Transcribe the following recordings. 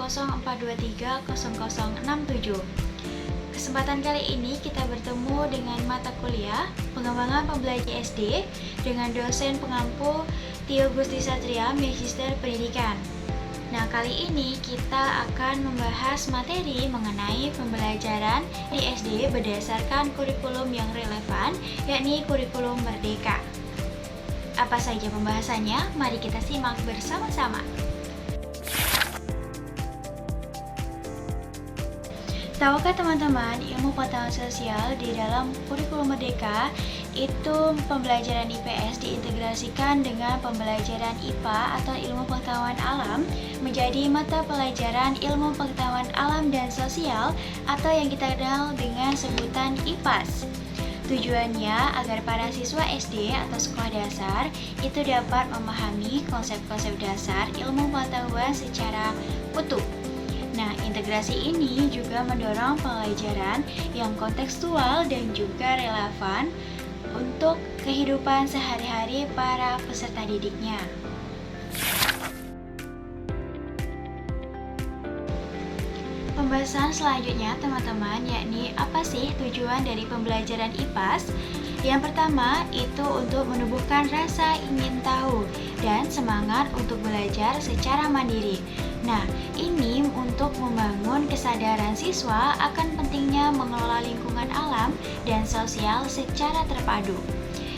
08230067. Kesempatan kali ini kita bertemu dengan mata kuliah Pengembangan Pembelajaran SD dengan dosen pengampu Tio Gusti Satria, Magister Pendidikan. Nah, kali ini kita akan membahas materi mengenai pembelajaran di SD berdasarkan kurikulum yang relevan, yakni kurikulum Merdeka. Apa saja pembahasannya? Mari kita simak bersama-sama. Tahukah teman-teman, ilmu pengetahuan sosial di dalam kurikulum Merdeka itu pembelajaran IPS diintegrasikan dengan pembelajaran IPA atau ilmu pengetahuan alam menjadi mata pelajaran ilmu pengetahuan alam dan sosial atau yang kita kenal dengan sebutan IPAS. Tujuannya agar para siswa SD atau sekolah dasar itu dapat memahami konsep-konsep dasar ilmu pengetahuan secara utuh. Nah, integrasi ini juga mendorong pembelajaran yang kontekstual dan juga relevan untuk kehidupan sehari-hari para peserta didiknya. Pembahasan selanjutnya teman-teman, yakni apa sih tujuan dari pembelajaran IPAS? Yang pertama itu untuk menumbuhkan rasa ingin tahu dan semangat untuk belajar secara mandiri. Nah, ini untuk membangun kesadaran siswa akan pentingnya mengelola lingkungan alam dan sosial secara terpadu.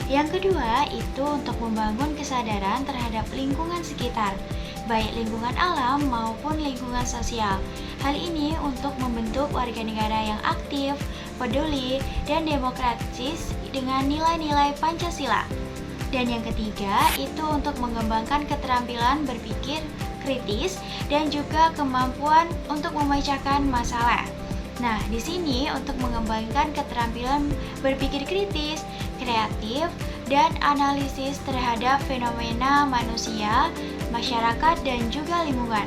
Yang kedua itu untuk membangun kesadaran terhadap lingkungan sekitar, baik lingkungan alam maupun lingkungan sosial. Hal ini untuk membentuk warga negara yang aktif, peduli, dan demokratis dengan nilai-nilai Pancasila. Dan yang ketiga itu untuk mengembangkan keterampilan berpikir kritis dan juga kemampuan untuk memecahkan masalah. Nah, di sini untuk mengembangkan keterampilan berpikir kritis, kreatif, dan analisis terhadap fenomena manusia, masyarakat, dan juga lingkungan.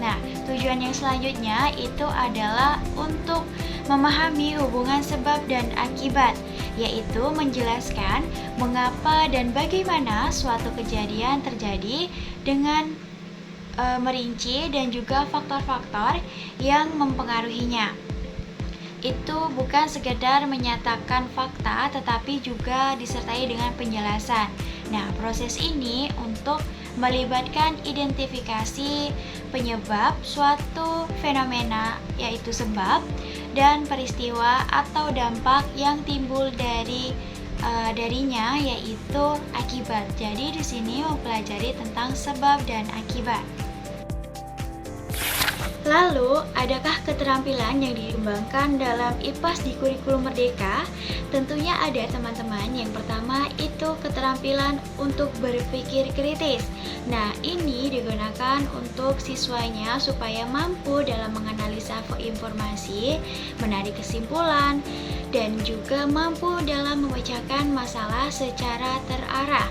Nah, tujuan yang selanjutnya itu adalah untuk memahami hubungan sebab dan akibat, yaitu menjelaskan mengapa dan bagaimana suatu kejadian terjadi dengan merinci dan juga faktor-faktor yang mempengaruhinya. Itu bukan sekedar menyatakan fakta, tetapi juga disertai dengan penjelasan. Nah, proses ini untuk melibatkan identifikasi penyebab suatu fenomena, yaitu sebab, dan peristiwa atau dampak yang timbul darinya, yaitu akibat. Jadi di sini mempelajari tentang sebab dan akibat. Lalu, adakah keterampilan yang dikembangkan dalam IPAS di kurikulum Merdeka? Tentunya ada teman-teman. Yang pertama itu keterampilan untuk berpikir kritis. Nah, ini digunakan untuk siswanya supaya mampu dalam menganalisa informasi, menarik kesimpulan, dan juga mampu dalam memecahkan masalah secara terarah.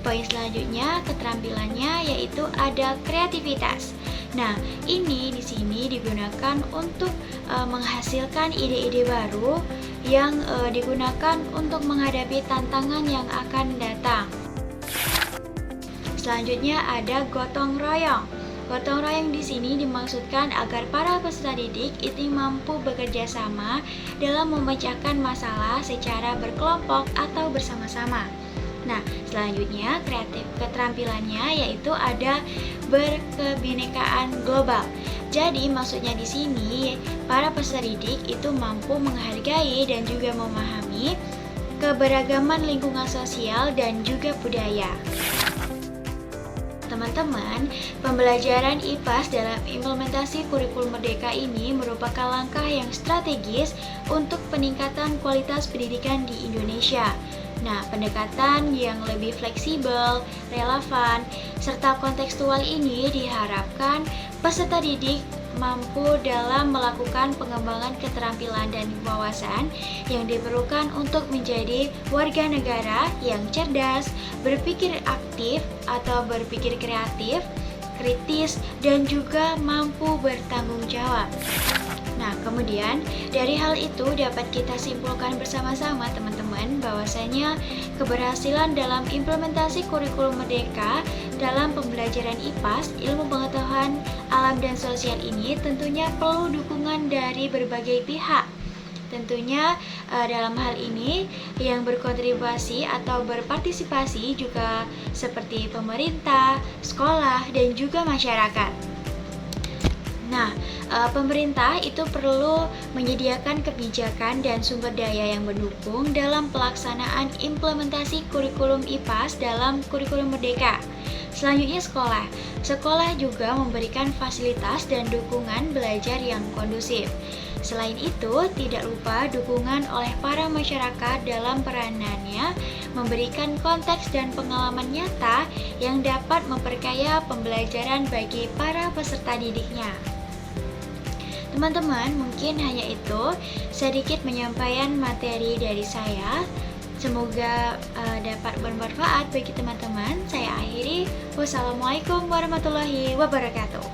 Poin selanjutnya keterampilannya yaitu ada kreativitas. Nah, ini di sini digunakan untuk menghasilkan ide-ide baru yang digunakan untuk menghadapi tantangan yang akan datang. Selanjutnya ada gotong royong. Gotong royong di sini dimaksudkan agar para peserta didik itu mampu bekerja sama dalam memecahkan masalah secara berkelompok atau bersama-sama. Nah, selanjutnya keterampilannya yaitu ada berkebinekaan global. Jadi maksudnya di sini para peserta didik itu mampu menghargai dan juga memahami keberagaman lingkungan sosial dan juga budaya. Teman-teman, pembelajaran IPAS dalam implementasi kurikulum Merdeka ini merupakan langkah yang strategis untuk peningkatan kualitas pendidikan di Indonesia. Nah, pendekatan yang lebih fleksibel, relevan, serta kontekstual ini diharapkan peserta didik mampu dalam melakukan pengembangan keterampilan dan wawasan yang diperlukan untuk menjadi warga negara yang cerdas, berpikir aktif atau berpikir kreatif, kritis, dan juga mampu bertanggung jawab. Nah, kemudian dari hal itu dapat kita simpulkan bersama-sama teman-teman bahwasanya keberhasilan dalam implementasi kurikulum Merdeka dalam pembelajaran IPAS, ilmu pengetahuan alam dan sosial ini tentunya perlu dukungan dari berbagai pihak. Tentunya dalam hal ini yang berkontribusi atau berpartisipasi juga seperti pemerintah, sekolah, dan juga masyarakat. Nah, pemerintah itu perlu menyediakan kebijakan dan sumber daya yang mendukung dalam pelaksanaan implementasi kurikulum IPAS dalam kurikulum Merdeka. Selanjutnya sekolah. Sekolah juga memberikan fasilitas dan dukungan belajar yang kondusif. Selain itu, tidak lupa dukungan oleh para masyarakat dalam peranannya memberikan konteks dan pengalaman nyata yang dapat memperkaya pembelajaran bagi para peserta didiknya. Teman-teman, mungkin hanya itu sedikit penyampaian materi dari saya. Semoga dapat bermanfaat bagi teman-teman. Saya akhiri. Wassalamualaikum warahmatullahi wabarakatuh.